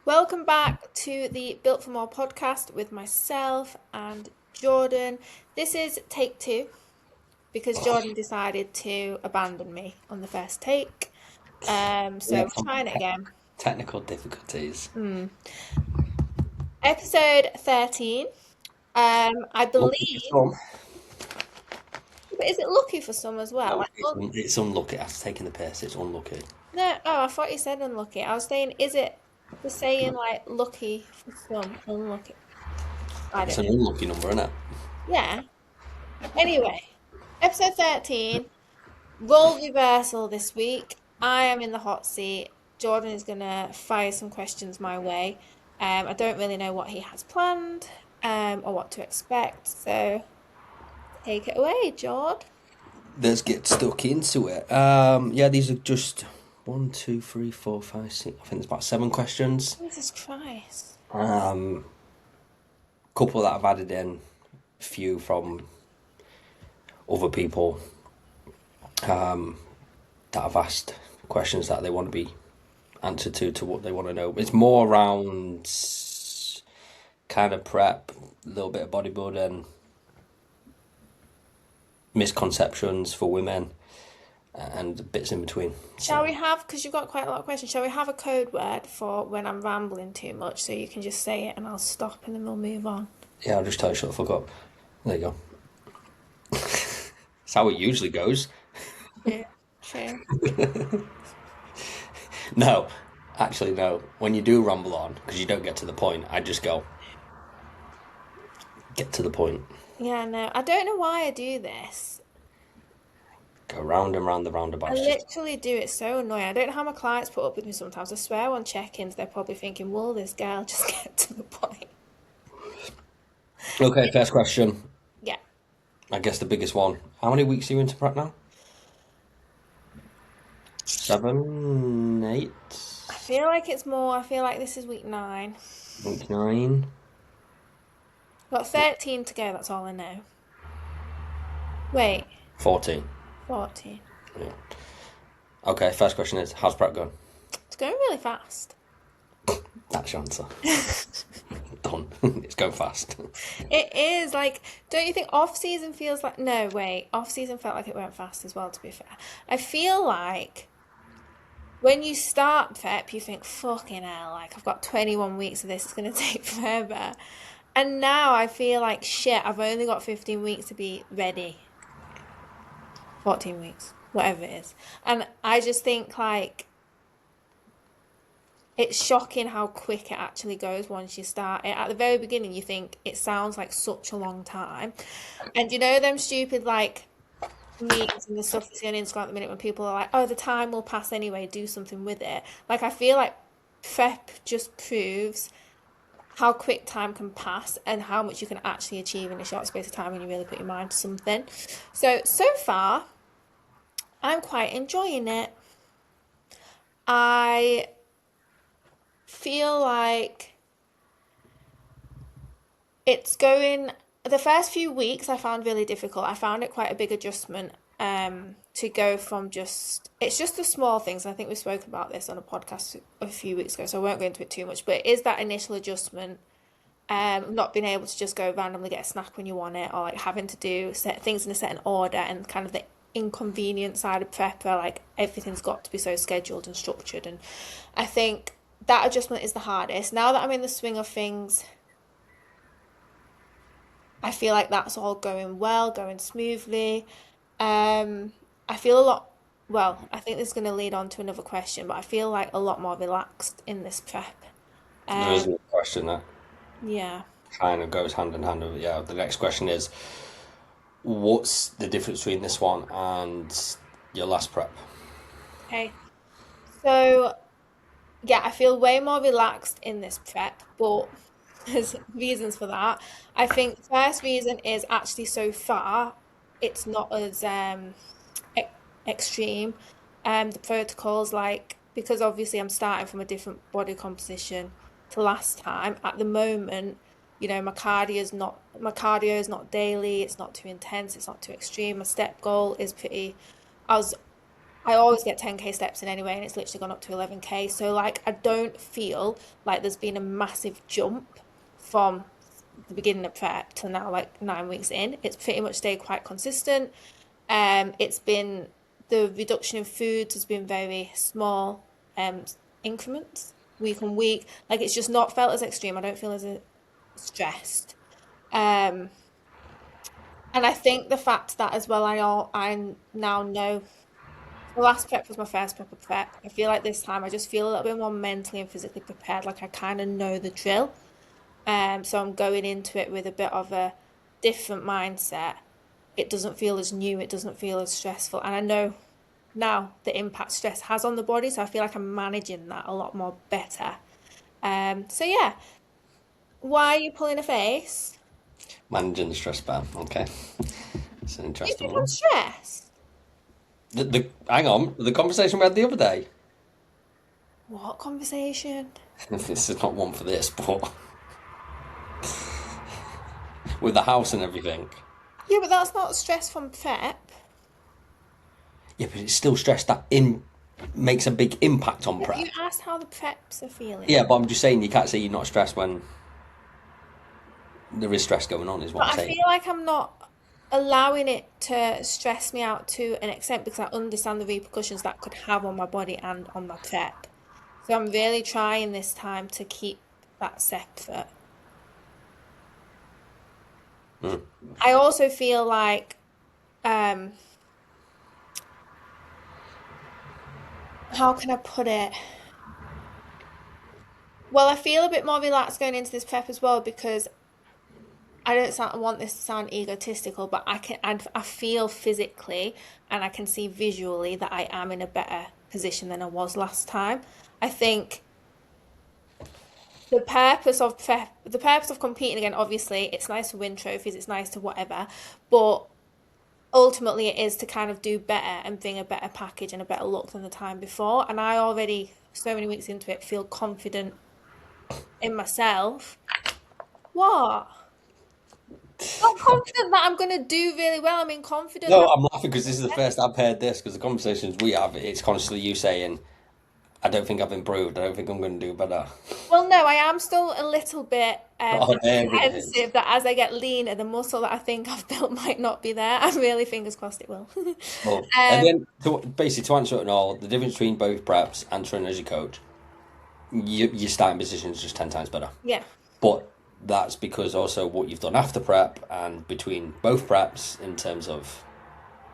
Welcome back to the Built for More podcast with myself and Jordan. This is take two because Jordan decided to abandon me on the first take. So Yeah, we're from trying it again. technical difficulties. Episode 13. I Lucky for believe, some. but is it lucky for some as well? No, it's unlucky. After taking the piss, it's unlucky. No, oh, I thought you said unlucky. I was saying, is it the saying like lucky for some, unlucky? I It's don't an know. unlucky number, isn't it? Yeah. Anyway, episode 13. Role reversal this week. I am in the hot seat. Jordan is gonna fire some questions my way. I don't really know what he has planned, or what to expect. So take it away, Jord. Let's get stuck into it. Yeah, these are just one, two, three, four, five, six. I think there's about 7 questions. Jesus Christ. Couple that I've added in, a few from other people that have asked questions that they want to be answered to what they want to know. It's more around kind of prep, a little bit of bodybuilding, misconceptions for women, and bits in between. Shall So we have, because you've got quite a lot of questions, shall we have a code word for when I'm rambling too much so you can just say it and I'll stop and then we'll move on? yeah, I'll just tell you shut the fuck up. There you go. That's how it usually goes. Yeah, true. No, actually no. When you do rumble on, because you don't get to the point, I just go get to the point. Yeah, no, I don't know why I do this. Go round and round the I roundabouts. Just literally do. It's so annoying. I don't know how my clients put up with me sometimes. I swear on check-ins, they're probably thinking, will this girl just get to the point? okay. First question. Yeah. I guess the biggest one. How many weeks are you into prep now? 7, 8, I feel like it's more. I feel like this is week 9. week 9, Got 13 to go, that's all I know. Wait, 14. 14. Yeah. Okay. First question is how's prep going? It's going really fast. That's your answer. Done. It's going fast. It is like, don't you think off season feels like, no, wait, off season felt like it went fast as well, to be fair. I feel like when you start prep, you think, fucking hell, like I've got 21 weeks of this, it's going to take forever. And now I feel like shit, I've only got 15 weeks to be ready. 14 weeks, whatever it is. And I just think like it's shocking how quick it actually goes once you start it. At the very beginning, you think it sounds like such a long time. And you know them stupid like memes and the stuff you see on Instagram at the minute when people are like, oh, the time will pass anyway, do something with it. Like I feel like prep just proves how quick time can pass and how much you can actually achieve in a short space of time when you really put your mind to something. So far, I'm quite enjoying it. I feel like it's going, the first few weeks I found really difficult. I found it quite a big adjustment to go from just, it's just the small things. I think we spoke about this on a podcast a few weeks ago, so I won't go into it too much, but it is that initial adjustment, not being able to just go randomly get a snack when you want it, or like having to do set things in a certain order, and kind of the inconvenient side of prep where like everything's got to be so scheduled and structured. And I think that adjustment is the hardest. Now that I'm in the swing of things, I feel like that's all going well, going smoothly. I feel a lot, well, I think this is going to lead on to another question, but I feel like a lot more relaxed in this prep. There is Um, a question that yeah. kind of goes hand in hand with, yeah. The next question is what's the difference between this one and your last prep? Okay. So, yeah, I feel way more relaxed in this prep, but there's reasons for that. I think the first reason is actually so far it's not as e extreme. The protocols, like, because obviously I'm starting from a different body composition to last time. At the moment, my cardio is not daily. It's not too intense. It's not too extreme. My step goal is pretty. I was I always get 10K steps in anyway, and it's literally gone up to 11K. So like I don't feel like there's been a massive jump from the beginning of prep to now, like 9 weeks in. It's pretty much stayed quite consistent. It's been the reduction in foods has been very small increments, week on week. Like it's just not felt as extreme. I don't feel as stressed. Um, and I think the fact that as well, I now know the last prep was my first proper prep. I feel like this time I just feel a little bit more mentally and physically prepared. Like I kind of know the drill. So I'm going into it with a bit of a different mindset. It doesn't feel as new, it doesn't feel as stressful. And I know now the impact stress has on the body, so I feel like I'm managing that a lot more better. So yeah, why are you pulling a face? Managing the stress better. Okay, it's an Do you interesting think I'm one. stressed? The hang on, the conversation we had the other day. What conversation? This is not one for this, but with the house and everything. Yeah, but that's not stress from prep. Yeah, but it's still stress that in makes a big impact on Yeah, but you prep. asked how the preps are feeling. Yeah, but I'm just saying you can't say you're not stressed when there is stress going on. Is what But I'm I saying. feel like I'm not allowing it to stress me out to an extent because I understand the repercussions that could have on my body and on my prep. So I'm really trying this time to keep that separate. Mm. I also feel like, um, how can I put it? Well, I feel a bit more relaxed going into this prep as well because I don't want this to sound egotistical, but I feel physically and I can see visually that I am in a better position than I was last time. I think the purpose of competing again, obviously, it's nice to win trophies, it's nice to whatever, but ultimately it is to kind of do better and bring a better package and a better look than the time before. And I already, so many weeks into it, feel confident in myself. What? Not confident that I'm going to do really well. I mean, confident No, that. I'm laughing because this is the first I've heard this. Because the conversations we have, it's constantly you saying, "I don't think I've improved. I don't think I'm going to do better." Well, no, I am still a little bit Oh, there it is. apprehensive that as I get leaner, the muscle that I think I've built might not be there. I'm really fingers crossed it will. Well, and Um, then basically to answer it all, the difference between both preps and training as a coach, your starting position is just 10 times better. yeah. But that's because also what you've done after prep and between both preps in terms of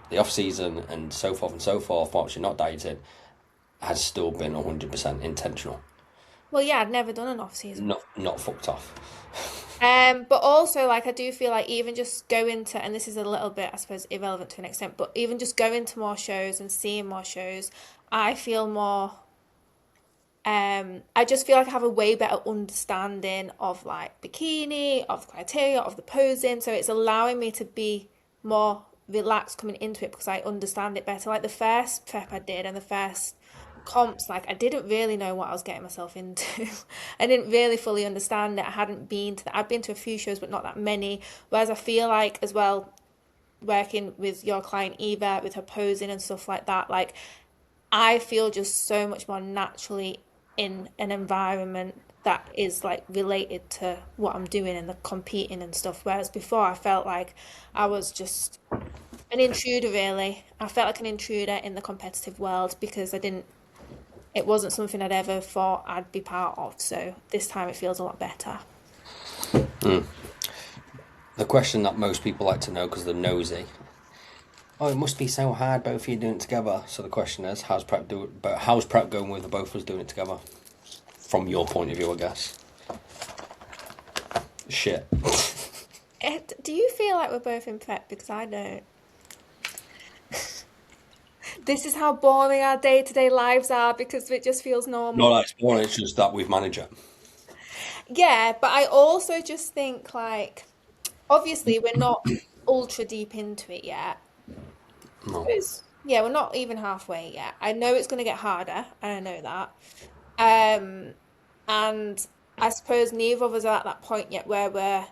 the off season and so forth, whilst you're not dieting, has still been 100% intentional, Well, yeah, I'd never done an off season. not fucked off. But also like I do feel like even just going to, and this is a little bit, I suppose, irrelevant to an extent, but even just going to more shows and seeing more shows, I feel more I just feel like I have a way better understanding of like bikini, of the criteria, of the posing. So it's allowing me to be more relaxed coming into it because I understand it better. Like the first prep I did and the first comps, like I didn't really know what I was getting myself into. I didn't really fully understand it. I hadn't been to that. I've been to a few shows, but not that many. Whereas I feel like as well, working with your client Eva with her posing and stuff like that, like I feel just so much more naturally in an environment that is like related to what I'm doing and the competing and stuff. Whereas before I felt like I was just an intruder really. I felt like an intruder in the competitive world because it wasn't something I'd ever thought I'd be part of. So this time it feels a lot better. The question that most people like to know because they're nosy. Oh, it must be so hard both of you doing it together. So the question is, how's prep going with the both of us doing it together? From your point of view, I guess. Shit. Do you feel like we're both in prep? Because I don't. This is how boring our day-to-day lives are because it just feels No, normal. that's more. It's just that we've managed it. Yeah, but I also just think like obviously we're not ultra deep into it yet. No. Yeah, we're not even halfway yet. I know it's going to get harder, and I know that. Um, and I suppose neither of us are at that point yet where we're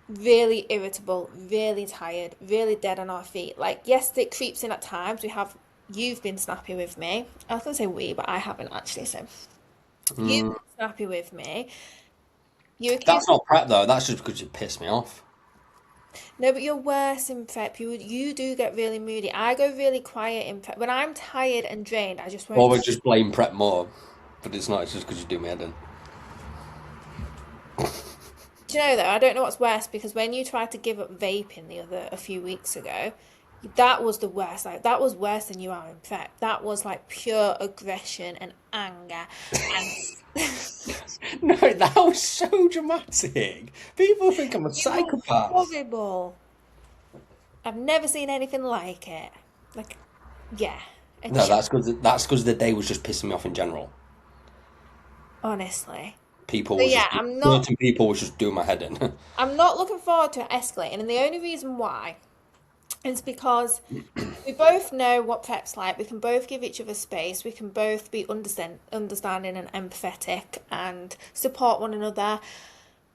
really irritable, really tired, really dead on our feet. Like, yes, it creeps in at times. You've been snappy with me. I was gonna say we, but I haven't actually. So you've Mm, been snappy with me. You accuse that's not prep though. That's just because you piss me off. No, but you're worse in prep. You do get really moody. I go really quiet in prep. When I'm tired and drained, I just Or won't. we just blame prep more, but it's not. It's just because you do me head in. Do you know though? I don't know what's worse because when you tried to give up vaping a few weeks ago, that was the worst. Like that was worse than you are in prep. That was like pure aggression and anger, and No, that was so dramatic. People think I'm a you were psychopath. horrible. I've never seen anything like it. Like, yeah, it No, should, that's because the day was just pissing me off in general. honestly. People So was yeah, just certain people was just doing my head in. I'm not looking forward to it escalating, and the only reason why is because we both know what prep's like. We can both give each other space. We can both be understanding and empathetic and support one another.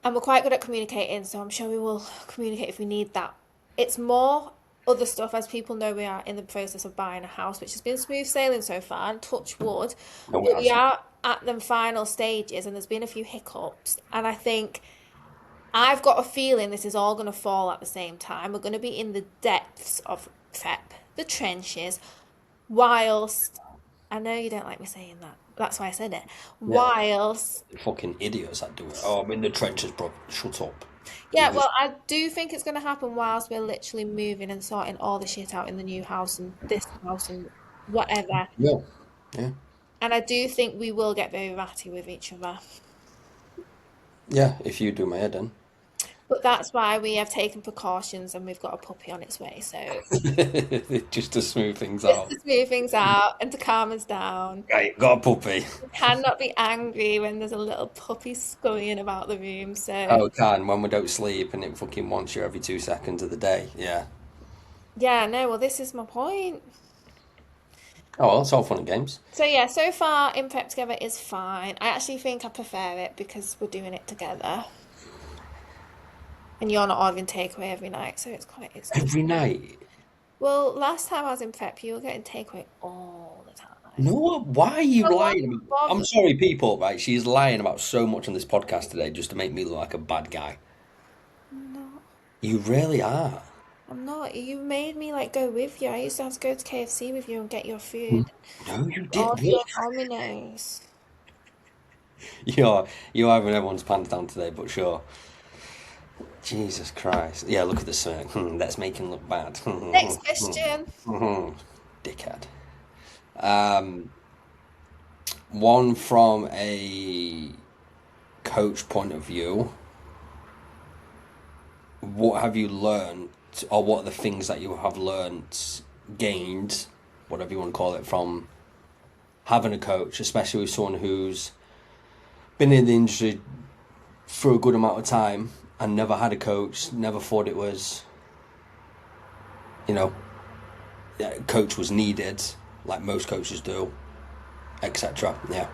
And we're quite good at communicating, so I'm sure we will communicate if we need that. It's more other stuff, as people know we are in the process of buying a house, which has been smooth sailing so far, and touch wood. No, it But we hasn't. are at the final stages, and there's been a few hiccups. And I think I've got a feeling this is all going to fall at the same time. We're going to be in the depths of prep, the trenches, whilst I know you don't like me saying that. That's why I said it. Yeah, Whilst, fucking idiots that do it. Oh, I'm in the trenches, bro. Shut up. yeah, You just well, I do think it's going to happen whilst we're literally moving and sorting all the shit out in the new house and this house and whatever. yeah, yeah, And I do think we will get very ratty with each other. yeah. If you do my head in, But that's why we have taken precautions and we've got a puppy on its way. So just to smooth things just out. to smooth things out and to calm us down. Right, got a puppy. We cannot be angry when there's a little puppy scurrying about the room. So Oh, can when we don't sleep and it fucking wants you every 2 seconds of the day. Yeah. yeah, no, well, this is my point. Oh, well, it's all fun and games. So yeah, so far in prep together is fine. I actually think I prefer it because we're doing it together. And you're not ordering takeaway every night, so it's good. Every night. Well, last time I was in prep, you were getting takeaway all the time. No, why are you I wasn't lying? I'm bothered. sorry, people, right? She's lying about so much on this podcast today just to make me look like a bad guy. I'm not. You really are. I'm not. You made me like go with you. I used to have to go to KFC with you and get your food. No, you Order didn't. your Domino's. You're having everyone's pants down today, but sure. Jesus Christ. Yeah, look at the smirk. Let's make him look bad. Next question. Dickhead. Um, One from a coach point of view. What have you learned, or what are the things that you have learned, gained, whatever you want to call it, from having a coach, especially with someone who's been in the industry for a good amount of time and never had a coach, never thought it was, you know, a coach was needed, like most coaches do, etc. Yeah.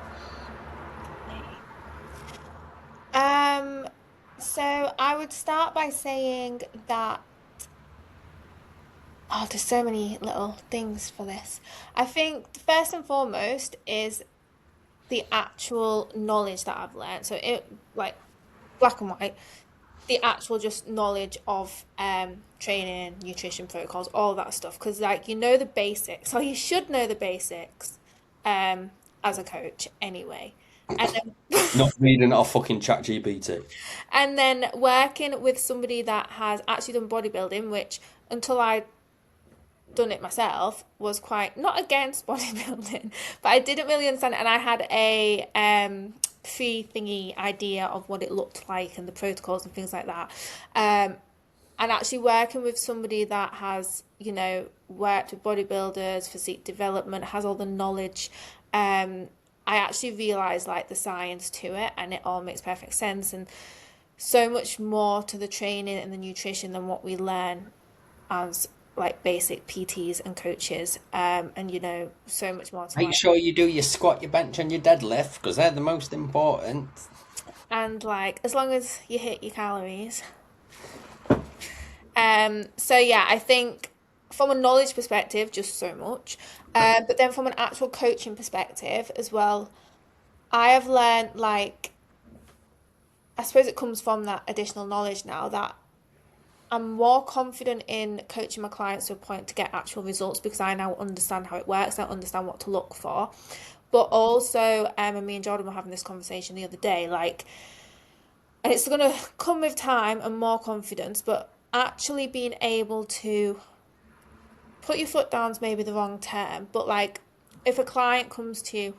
Um, so I would start by saying that, oh, there's so many little things for this. I think first and foremost is the actual knowledge that I've learned. So it like black and white, the actual just knowledge of training, nutrition protocols, all that stuff. Because like you know the basics, or you should know the basics, as a coach anyway. And then Not reading off fucking chat GPT. and then working with somebody that has actually done bodybuilding, which until I done it myself was quite not against bodybuilding, but I didn't really understand it, and I had a pre thingy idea of what it looked like and the protocols and things like that. And actually working with somebody that has, you know, worked with bodybuilders, physique development, has all the knowledge. I actually realised like the science to it, and it all makes perfect sense, and so much more to the training and the nutrition than what we learn as like basic PTs and coaches, and you know, so much more to Make like, sure you do your squat, your bench, and your deadlift because they're the most important. and like as long as you hit your calories. So yeah, I think from a knowledge perspective, just so much. But then from an actual coaching perspective as well, I have learned like I suppose it comes from that additional knowledge now that I'm more confident in coaching my clients to a point to get actual results because I now understand how it works. I understand what to look for. But also, and me and Jordan were having this conversation the other day, like, and it's going to come with time and more confidence, but actually being able to put your foot down's maybe the wrong term, but like, if a client comes to you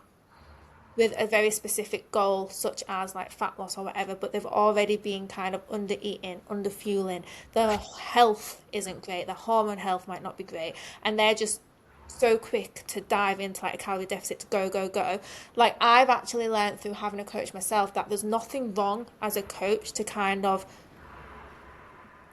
with a very specific goal, such as like fat loss or whatever, but they've already been kind of under eating, under fueling, their health isn't great, their hormone health might not be great, and they're just so quick to dive into like a calorie deficit to go, go, go. Like I've actually learned through having a coach myself that there's nothing wrong as a coach to kind of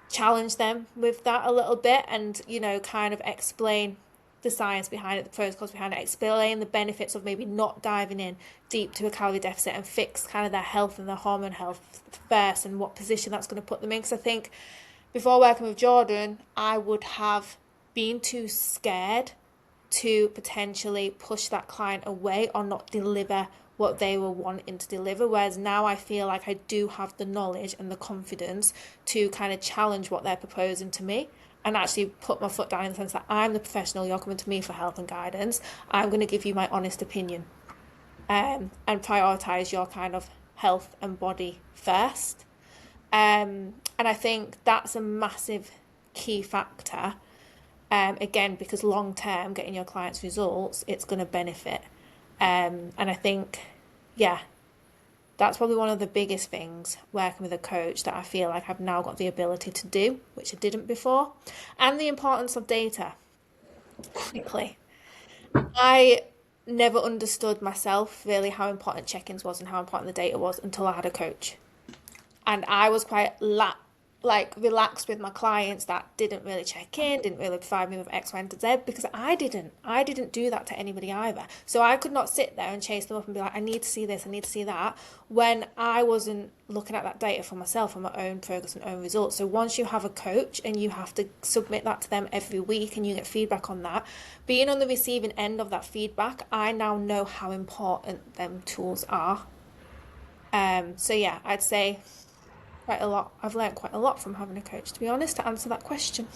challenge them with that a little bit and, kind of explain the science behind it, the protocols behind it, explain the benefits of maybe not diving in deep to a calorie deficit and fix kind of their health and their hormone health first and what position that's going to put them in. Because I think before working with Jordan, I would have been too scared to potentially push that client away or not deliver what they were wanting to deliver. Whereas now I feel like I do have the knowledge and the confidence to kind of challenge what they're proposing to me and actually put my foot down in the sense that I'm the professional, you're coming to me for help and guidance. I'm going to give you my honest opinion, and prioritize your kind of health and body first. And I think that's a massive key factor. Again, because long term, getting your clients results, it's going to benefit. And I think, yeah, that's probably one of the biggest things working with a coach that I feel like I've now got the ability to do, which I didn't before. And the importance of data, quickly. I never understood myself really how important check-ins was and how important the data was until I had a coach. And I was quite like relaxed with my clients that didn't really check in, didn't really provide me with X, Y, and Z because I didn't do that to anybody either. So I could not sit there and chase them up and be like, I need to see this, I need to see that, when I wasn't looking at that data for myself and my own progress and own results. So once you have a coach and you have to submit that to them every week and you get feedback on that, being on the receiving end of that feedback, I now know how important them tools are. So yeah, I'd say quite a lot. I've learned quite a lot from having a coach, to be honest, to answer that question.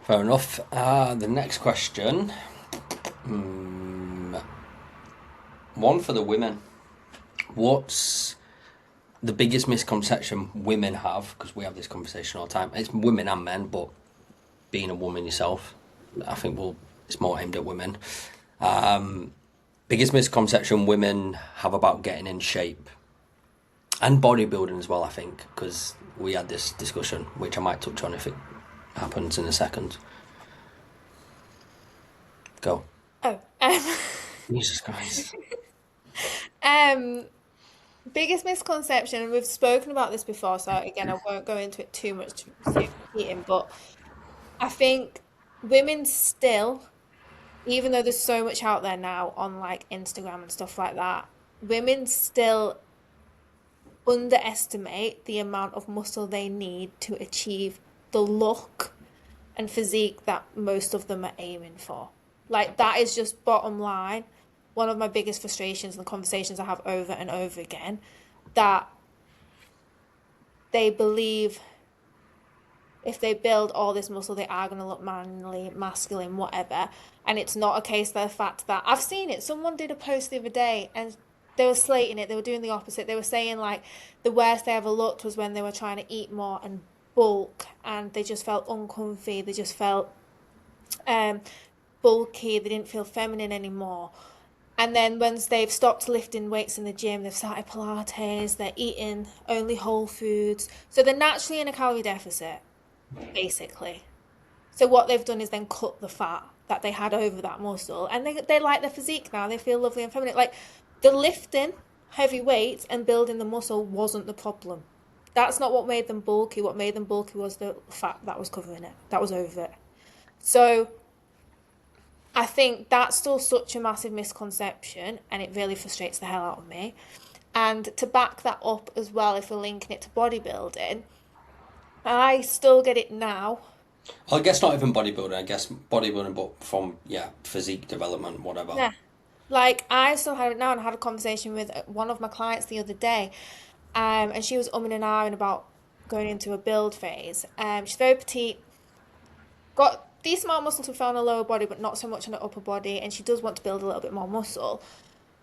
Fair enough. The next question, one for the women. What's the biggest misconception women have? Because we have this conversation all the time. It's women and men, but being a woman yourself, I think it's more aimed at women. Biggest misconception women have about getting in shape. And bodybuilding as well, I think, because we had this discussion, which I might touch on if it happens in a second. Go. Oh, Jesus Christ. biggest misconception, and we've spoken about this before, so again, I won't go into it too much to save repeating, but I think women still, even though there's so much out there now on like Instagram and stuff like that, women still underestimate the amount of muscle they need to achieve the look and physique that most of them are aiming for. Like that is just bottom line. One of my biggest frustrations and conversations I have over and over again, that they believe if they build all this muscle, they are going to look manly, masculine, whatever. And it's not a case of the fact that I've seen it. Someone did a post the other day and they were slating it. They were doing the opposite. They were saying like the worst they ever looked was when they were trying to eat more and bulk, and they just felt uncomfy. They just felt bulky. They didn't feel feminine anymore. And then once they've stopped lifting weights in the gym, they've started Pilates, they're eating only whole foods. So they're naturally in a calorie deficit, basically. So what they've done is then cut the fat that they had over that muscle. And they like their physique now. They feel lovely and feminine. Like the lifting heavy weights and building the muscle wasn't the problem. That's not what made them bulky. What made them bulky was the fat that was covering it. That was over it. So I think that's still such a massive misconception, and it really frustrates the hell out of me. And to back that up as well, if we're linking it to bodybuilding, I still get it now. I guess not even bodybuilding. I guess bodybuilding, but from physique development, whatever. Yeah. Like I still have it now, and I had a conversation with one of my clients the other day, and she was umming and ahhing about going into a build phase. She's very petite, got decent amount of muscle to fill on her lower body, but not so much on her upper body, and she does want to build a little bit more muscle.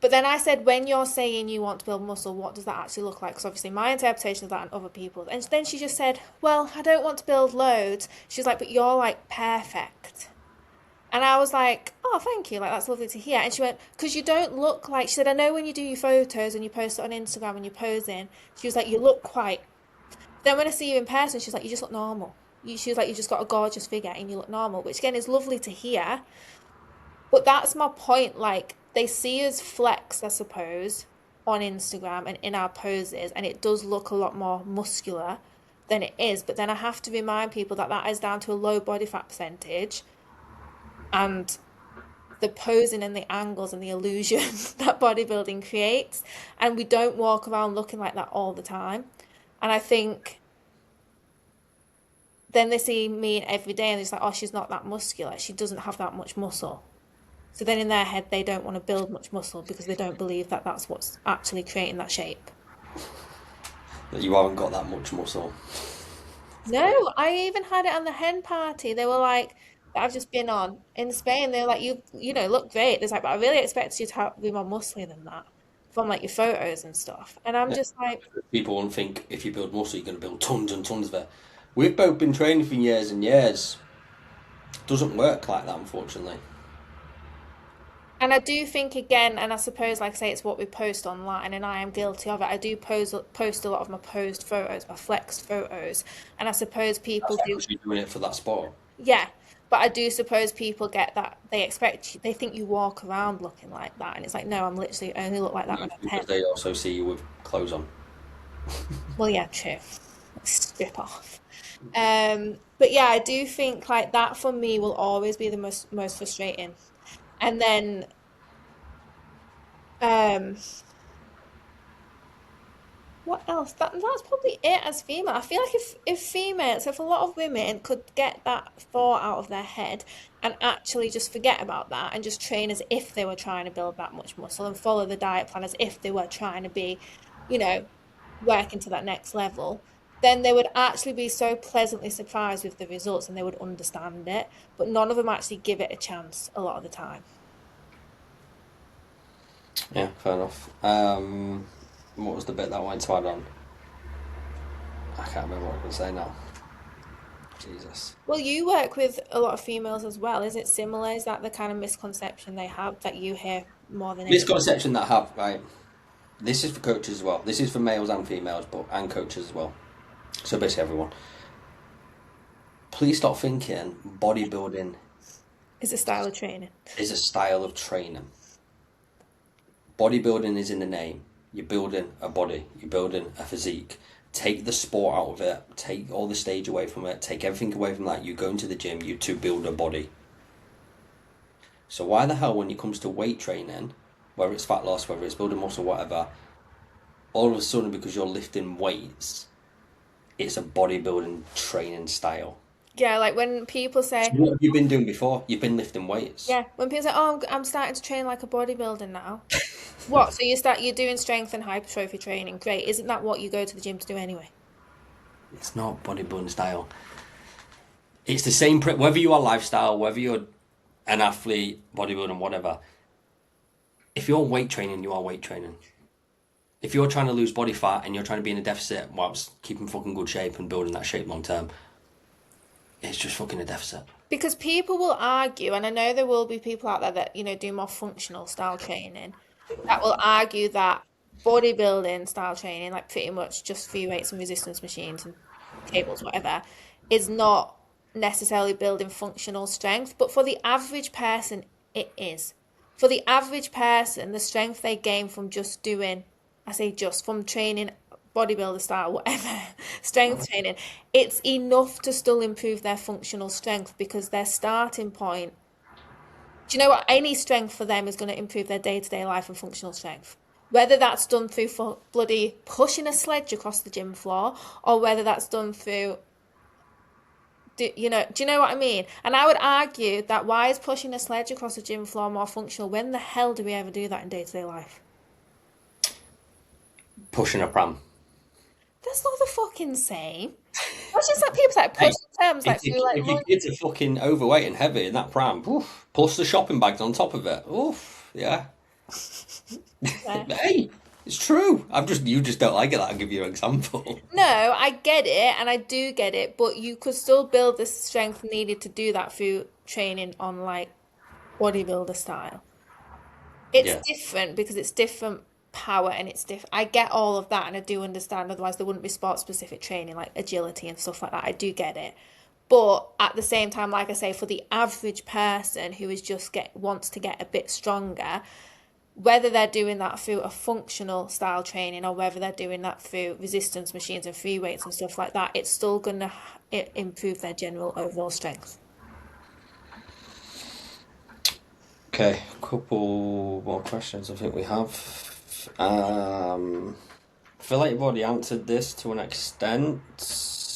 But then I said, when you're saying you want to build muscle, what does that actually look like? Because obviously my interpretation of that and other people's. And then she just said, well, I don't want to build loads. She's like, but you're like perfect. And I was like, oh, thank you. Like, that's lovely to hear. And she went, because you don't look like, she said, I know when you do your photos and you post it on Instagram and you're posing, she was like, you look quite. Then when I see you in person, she's like, you just look normal. She was like, you just got a gorgeous figure and you look normal, which again is lovely to hear. But that's my point. Like, they see us flex, I suppose, on Instagram and in our poses, and it does look a lot more muscular than it is. But then I have to remind people that that is down to a low body fat percentage and the posing and the angles and the illusion that bodybuilding creates. And we don't walk around looking like that all the time. And I think then they see me every day and they're just like, oh, she's not that muscular. She doesn't have that much muscle. So then in their head, they don't want to build much muscle because they don't believe that that's what's actually creating that shape. That you haven't got that much muscle. No, I even had it on the hen party. They were like, that I've just been on in Spain. They were like, you know, look great. There's like, but I really expected you to be more muscly than that from like your photos and stuff. And I'm Yeah. just like, People won't think if you build muscle, you're going to build tons and tons of it. We've both been training for years and years. Doesn't work like that, unfortunately. and I do think again, and I suppose, like I say, it's what we post online, and I am guilty of it. I do post a lot of my posed photos, my flexed photos, and I suppose people That's do, because you're doing it for that sport. yeah. But I do suppose people get that they expect they think you walk around looking like that, and it's like, no, I'm literally only look like that No, when I'm because 10. they also see you with clothes on. Well, yeah, true. Strip off. But yeah, I do think like that for me will always be the most frustrating. And then um what else? That's probably it as female. I feel like if females, if a lot of women could get that thought out of their head and actually just forget about that and just train as if they were trying to build that much muscle and follow the diet plan as if they were trying to be, you know, working to that next level, then they would actually be so pleasantly surprised with the results and they would understand it. But none of them actually give it a chance a lot of the time. Yeah, fair enough. What was the bit that I wanted to add on? I can't remember what I was going to say now. Jesus. Well, you work with a lot of females as well. Is it similar? Is that the kind of misconception they have that you hear more than anything? Misconception that I have, right? This is for coaches as well. This is for males and females, but and coaches as well. So basically everyone. Please stop thinking bodybuilding Is a style of training. is a style of training. Bodybuilding is in the name. You're building a body. You're building a physique. Take the sport out of it. Take all the stage away from it. Take everything away from that. You go into the gym. You to build a body. So why the hell, when it comes to weight training, whether it's fat loss, whether it's building muscle, whatever, all of a sudden because you're lifting weights, it's a bodybuilding training style. Yeah, like when people So say, what have you been doing before? You've been lifting weights. yeah, when people say, "Oh, I'm starting to train like a bodybuilder now." What? So you're doing strength and hypertrophy training. Great. Isn't that what you go to the gym to do anyway? It's not bodybuilding style. It's the same, whether you are lifestyle, whether you're an athlete, bodybuilding, whatever. If you're weight training, you are weight training. If you're trying to lose body fat and you're trying to be in a deficit whilst keeping fucking good shape and building that shape long term, it's just fucking a deficit. Because people will argue, and I know there will be people out there that, do more functional style training that will argue that bodybuilding style training, like pretty much just free weights and resistance machines and cables, whatever, is not necessarily building functional strength. But for the average person, it is. For the average person, the strength they gain from just doing, I say just, from training bodybuilder style, whatever, strength training, it's enough to still improve their functional strength because their starting point, do you know what? Any strength for them is going to improve their day-to-day life and functional strength. Whether that's done through bloody pushing a sledge across the gym floor or whether that's done through Do you know what I mean? And I would argue that why is pushing a sledge across a gym floor more functional? When the hell do we ever do that in day-to-day life? Pushing a pram. That's not the fucking same. That's just like people like Hey, pushing terms like through like if your kids are fucking overweight and heavy in that pram, oof, plus the shopping bags on top of it, oof, yeah. yeah. Hey, it's true. You just don't like it. I'll give you an example. No, I get it and I do get it, but you could still build the strength needed to do that through training on like bodybuilder style. It's Yeah. different because it's different power and it's different. I get all of that and I do understand. Otherwise, there wouldn't be sport specific training like agility and stuff like that. I do get it. But at the same time, like I say, for the average person who is just wants to get a bit stronger, whether they're doing that through a functional style training or whether they're doing that through resistance machines and free weights and stuff like that, it's still going to improve their general overall strength. Okay, a couple more questions I think we have. I feel like you've already answered this to an extent.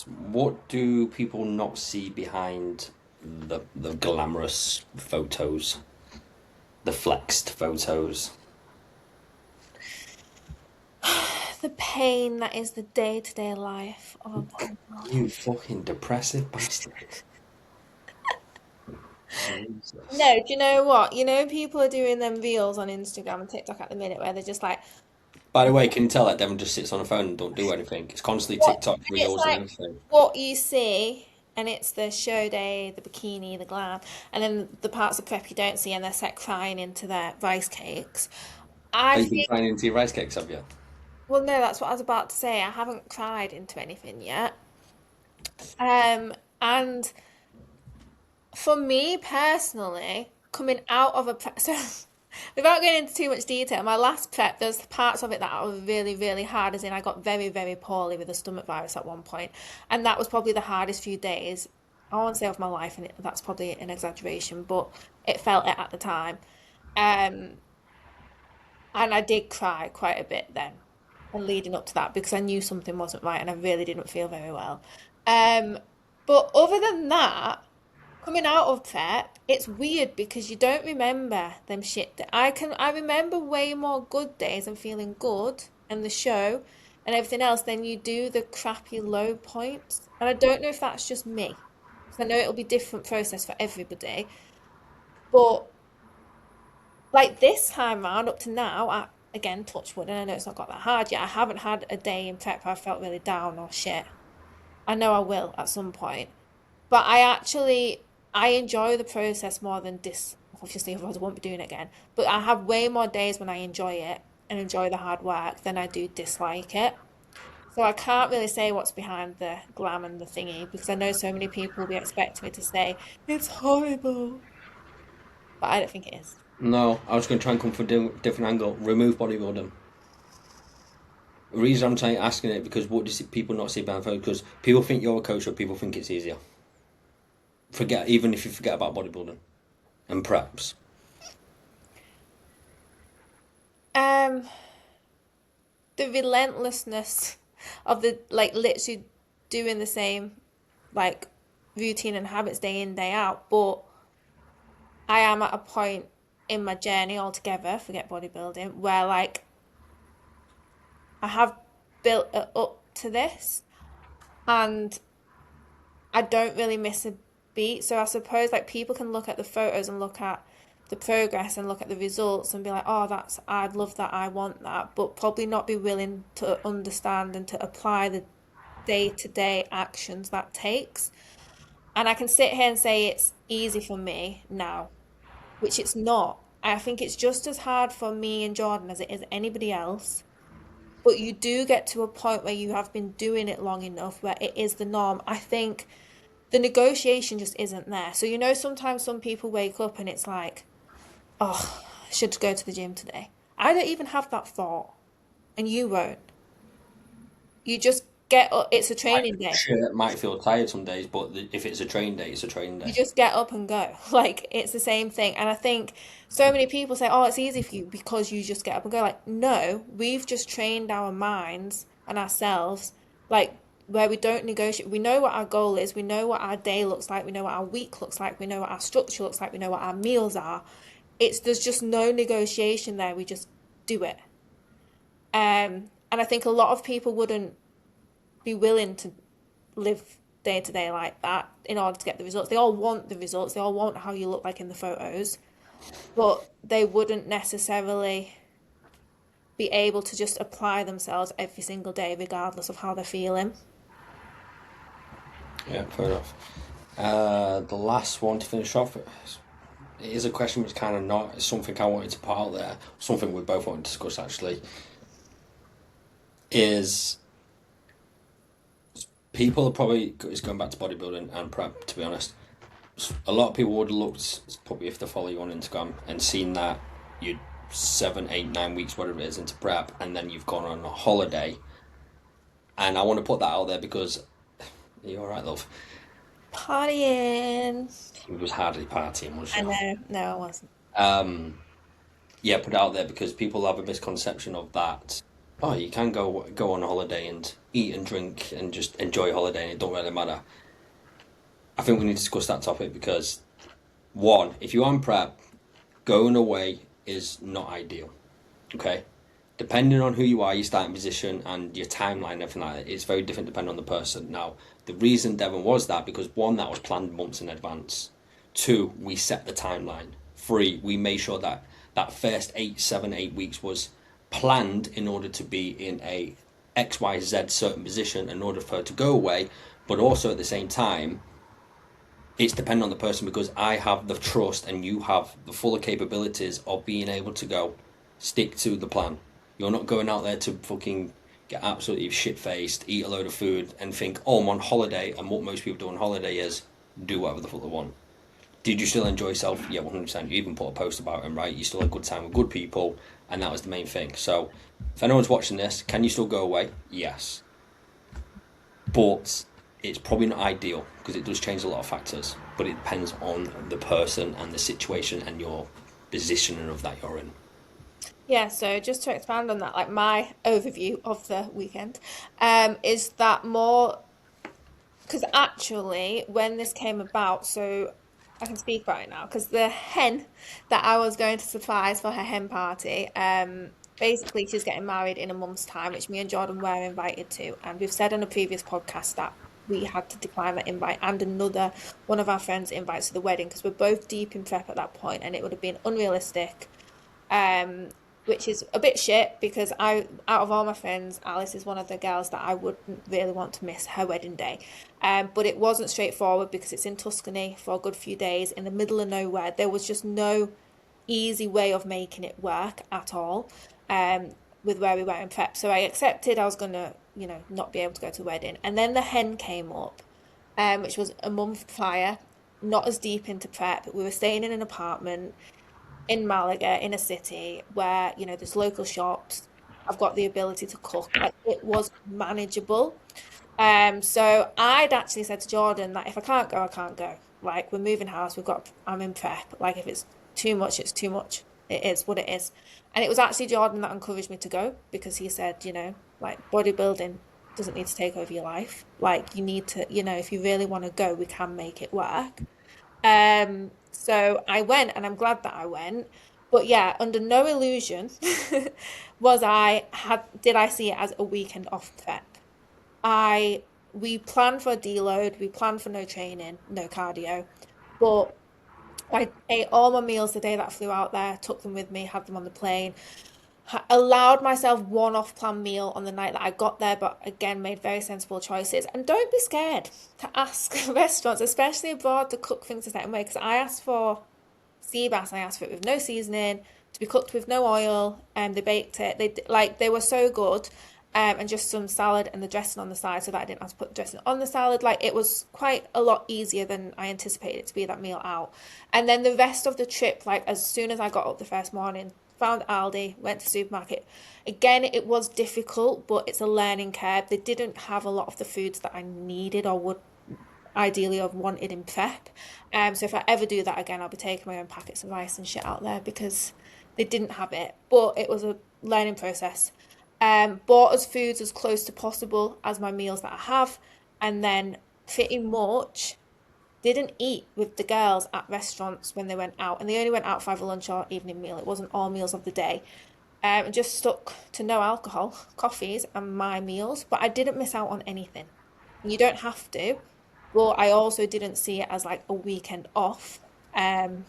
What do people not see behind the glamorous photos, the flexed photos? The pain that is the day-to-day life of a You bodybuilder. fucking depressive bastard. Jesus. No, do you know what? You know, people are doing them reels on Instagram and TikTok at the minute where they're just like, By the way, can you tell that Devon just sits on a phone and don't do anything? It's constantly what? TikTok And it's reels and like everything. what you see, and it's the show day, the bikini, the glam, and then the parts of prep you don't see, and they're set crying into their rice cakes. I Oh, you've been think, crying into your rice cakes, have you? well, no, that's what I was about to say. I haven't cried into anything yet. And for me personally, coming out of a prep, so without going into too much detail, my last prep, there's parts of it that were really, really hard, as in I got very, very poorly with a stomach virus at one point, and that was probably the hardest few days. I won't say of my life, and that's probably an exaggeration, but it felt it at the time. Um, and I did cry quite a bit then, and leading up to that because I knew something wasn't right, and I really didn't feel very well. Um, but other than that, coming out of prep, it's weird because you don't remember them shit. I remember way more good days and feeling good and the show and everything else than you do the crappy low points. And I don't know if that's just me. Because I know it'll be different process for everybody. But like this time round up to now, again touch wood, and I know it's not got that hard yet. I haven't had a day in prep where I felt really down or shit. I know I will at some point. But I enjoy the process more than this. Obviously, otherwise I won't be doing it again. But I have way more days when I enjoy it and enjoy the hard work than I do dislike it. So I can't really say what's behind the glam and the thingy because I know so many people will be expecting me to say it's horrible, but I don't think it is. No, I was going to try and come from a different angle. Remove bodybuilding. The reason I'm trying asking it because what do people not see behind photos? Because people think you're a coach, or people think it's easier. Forget even if you forget about bodybuilding and preps. Um, the relentlessness of the like literally doing the same like routine and habits day in day out, but I am at a point in my journey altogether, forget bodybuilding, where like I have built it up to this and I don't really miss a beat. So I suppose like people can look at the photos and look at the progress and look at the results and be like, oh, I'd love that, I want that, but probably not be willing to understand and to apply the day-to-day actions that takes. And I can sit here and say it's easy for me now, which it's not. I think it's just as hard for me and Jordan as it is anybody else. But you do get to a point where you have been doing it long enough where it is the norm. I think the negotiation just isn't there. So, sometimes some people wake up and it's like, oh, I should go to the gym today. I don't even have that thought, and you won't. You just get up, it's a training day. Sure, might feel tired some days, but if it's a train day, it's a train You day. just get up and go. Like, it's the same thing. And I think so many people say, oh, it's easy for you because you just get up and go. Like, no, we've just trained our minds and ourselves. Like, where we don't negotiate. We know what our goal is, we know what our day looks like, we know what our week looks like, we know what our structure looks like, we know what our meals are. There's just no negotiation there. We just do it. And I think a lot of people wouldn't be willing to live day to day like that in order to get the results. They all want the results, they all want how you look like in the photos, but they wouldn't necessarily be able to just apply themselves every single day, regardless of how they're feeling. Yeah, fair enough. The last one to finish off, it is a question which kind of not, it's something I wanted to put out there, something we both want to discuss actually, is people are probably, it's going back to bodybuilding and prep, to be honest. A lot of people would have looked, probably if they follow you on Instagram, and seen that you're 7, 8, 9 weeks, whatever it is, into prep, and then you've gone on a holiday. And I want to put that out there because, are you alright, love? Partying. It was hardly partying, was I you? know. No, I wasn't. Yeah, put it out there because people have a misconception of that. Oh, you can go on holiday and eat and drink and just enjoy holiday and it don't really matter. I think we need to discuss that topic because one, if you're on prep, going away is not ideal. Okay? Depending on who you are, your starting position and your timeline and everything like that, it's very different depending on the person. Now, the reason Devon was that because one, that was planned months in advance. Two, we set the timeline. Three, we made sure that that first 8, 7, 8 weeks was planned in order to be in a XYZ certain position in order for her to go away, but also at the same time, it's dependent on the person because I have the trust and you have the fuller capabilities of being able to go stick to the plan. You're not going out there to fucking get absolutely shit-faced, eat a load of food and think, oh, I'm on holiday, and what most people do on holiday is do whatever the fuck they want. Did you still enjoy yourself? Yeah, 100%. You even put a post about him, right? You still had a good time with good people, and that was the main thing. So, if anyone's watching this, can you still go away? Yes. But it's probably not ideal because it does change a lot of factors. But it depends on the person and the situation and your positioning of that you're in. Yeah, so just to expand on that, like my overview of the weekend, is that more because actually when this came about, so I can speak about it now, because the hen that I was going to surprise for her hen party, basically she's getting married in a month's time, which me and Jordan were invited to, and we've said on a previous podcast that we had to decline that invite and another one of our friends' invites to the wedding because we're both deep in prep at that point, and it would have been unrealistic, um, which is a bit shit because out of all my friends, Alice is one of the girls that I wouldn't really want to miss her wedding day. But it wasn't straightforward because it's in Tuscany for a good few days in the middle of nowhere. There was just no easy way of making it work at all, with where we were in prep. So I accepted I was gonna, not be able to go to the wedding. And then the hen came up, which was a month prior, not as deep into prep. We were staying in an apartment in Malaga, in a city where, there's local shops. I've got the ability to cook. Like it was manageable. So I'd actually said to Jordan that if I can't go, I can't go. Like we're moving house, I'm in prep. Like if it's too much, it's too much. It is what it is. And it was actually Jordan that encouraged me to go because he said, like bodybuilding doesn't need to take over your life. Like you need to, if you really want to go, we can make it work. So I went and I'm glad that I went. But yeah, under no illusion did I see it as a weekend off prep. I We planned for a deload, we planned for no training, no cardio, but I ate all my meals the day that I flew out there, took them with me, had them on the plane, allowed myself one off plan meal on the night that I got there, but again made very sensible choices. And don't be scared to ask restaurants, especially abroad, to cook things a certain way. Because I asked for sea bass, I asked for it with no seasoning, to be cooked with no oil, and they baked it. They were so good, and just some salad and the dressing on the side, so that I didn't have to put the dressing on the salad. Like it was quite a lot easier than I anticipated it to be that meal out. And then the rest of the trip, like as soon as I got up the first morning, found Aldi, went to the supermarket. Again, it was difficult, but it's a learning curve. They didn't have a lot of the foods that I needed or would ideally have wanted in prep. So if I ever do that again, I'll be taking my own packets of rice and shit out there because they didn't have it. But it was a learning process. Bought us foods as close to possible as my meals that I have, and then pretty much didn't eat with the girls at restaurants when they went out, and they only went out for either lunch or evening meal. It wasn't all meals of the day. And just stuck to no alcohol, coffees, and my meals, but I didn't miss out on anything. You don't have to, but I also didn't see it as like a weekend off, um,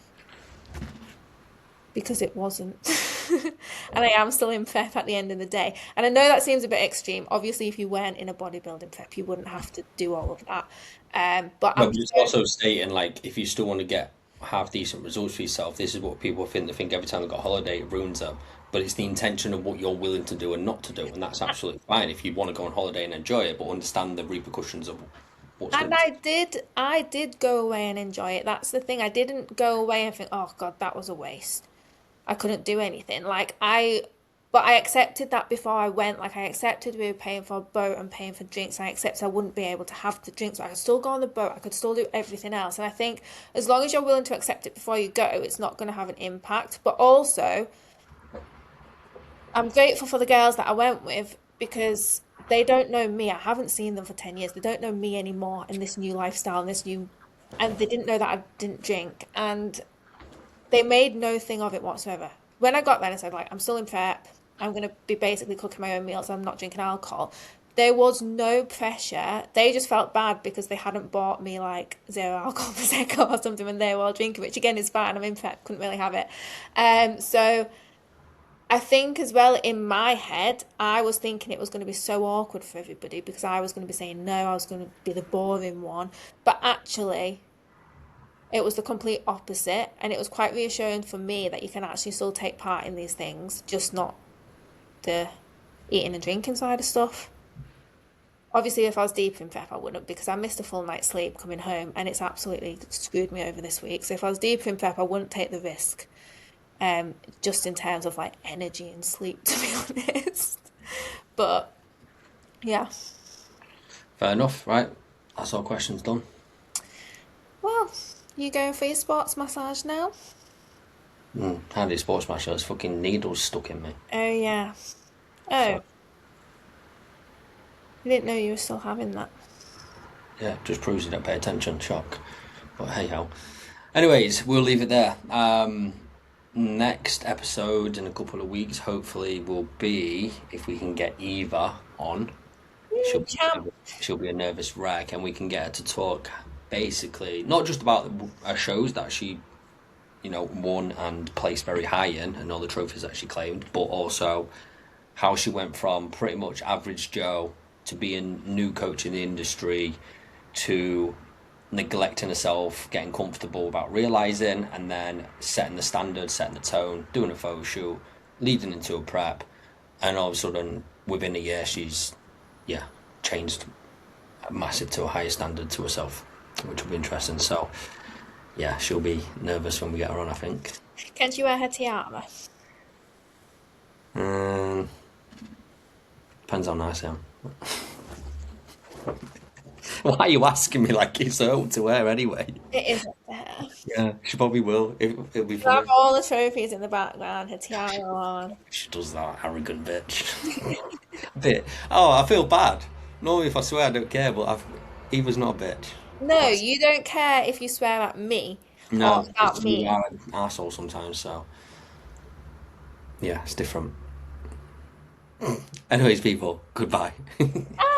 because it wasn't. And I am still in prep at the end of the day. And I know that seems a bit extreme. Obviously, if you weren't in a bodybuilding prep, you wouldn't have to do all of that. But No, I'm but it's so also stating like if you still want to get have decent results for yourself, this is what people think. They think every time they got a holiday, it ruins them. But it's the intention of what you're willing to do and not to do, and that's absolutely fine if you want to go on holiday and enjoy it, but understand the repercussions of what's And going to. I did go away and enjoy it. That's the thing. I didn't go away and think, oh God, that was a waste. I couldn't do anything. But I accepted that before I went. Like I accepted we were paying for a boat and paying for drinks. I accepted I wouldn't be able to have the drinks, but I could still go on the boat. I could still do everything else. And I think as long as you're willing to accept it before you go, it's not going to have an impact. But also, I'm grateful for the girls that I went with because they don't know me. I haven't seen them for 10 years. They don't know me anymore in this new lifestyle and and they didn't know that I didn't drink. And they made no thing of it whatsoever. When I got there, I said, like, I'm still in prep. I'm going to be basically cooking my own meals. I'm not drinking alcohol. There was no pressure. They just felt bad because they hadn't bought me like zero alcohol prosecco or something when they were all drinking, which again is fine. I'm in prep, couldn't really have it. So I think as well in my head, I was thinking it was going to be so awkward for everybody because I was going to be saying no, I was going to be the boring one. But actually, it was the complete opposite, and it was quite reassuring for me that you can actually still take part in these things, just not the eating and drinking side of stuff. Obviously, if I was deep in prep, I wouldn't because I missed a full night's sleep coming home, and it's absolutely screwed me over this week. So if I was deep in prep, I wouldn't take the risk, just in terms of like energy and sleep, to be honest. But yeah, Fair enough, right? That's all questions done. well, you going for your sports massage now? Handy sports match. There's fucking needles stuck in me. Oh yeah. Oh, So I didn't know you were still having that. yeah, just proves you don't pay attention. Shock. But hey ho. Anyways, we'll leave it there. Next episode in a couple of weeks, hopefully, will be if we can get Eva on. She'll be, Champ. she'll be a nervous wreck, and we can get her to talk basically not just about her shows that she, won and placed very high in, and all the trophies that she claimed, but also how she went from pretty much average Joe to being new coach in the industry to neglecting herself, getting comfortable about realizing, and then setting the standard, setting the tone, doing a photo shoot, leading into a prep, and all of a sudden within a year she's changed massive to a higher standard to herself, which will be interesting. So yeah, she'll be nervous when we get her on, I think. Can you wear her tiara? um, Depends how nice I am. Why are you asking me like it's her to wear anyway? It is up to her. Yeah, she probably will. It'll be She'll have funny. all the trophies in the background, her tiara on. She does that, arrogant bitch. Bit. Oh, I feel bad. Normally, if I swear, I don't care, but Eva's not a bitch. No, That's, you don't care if you swear at me or no, it's about you me. are an asshole sometimes, so yeah, it's different. Anyways, people, goodbye. Ah!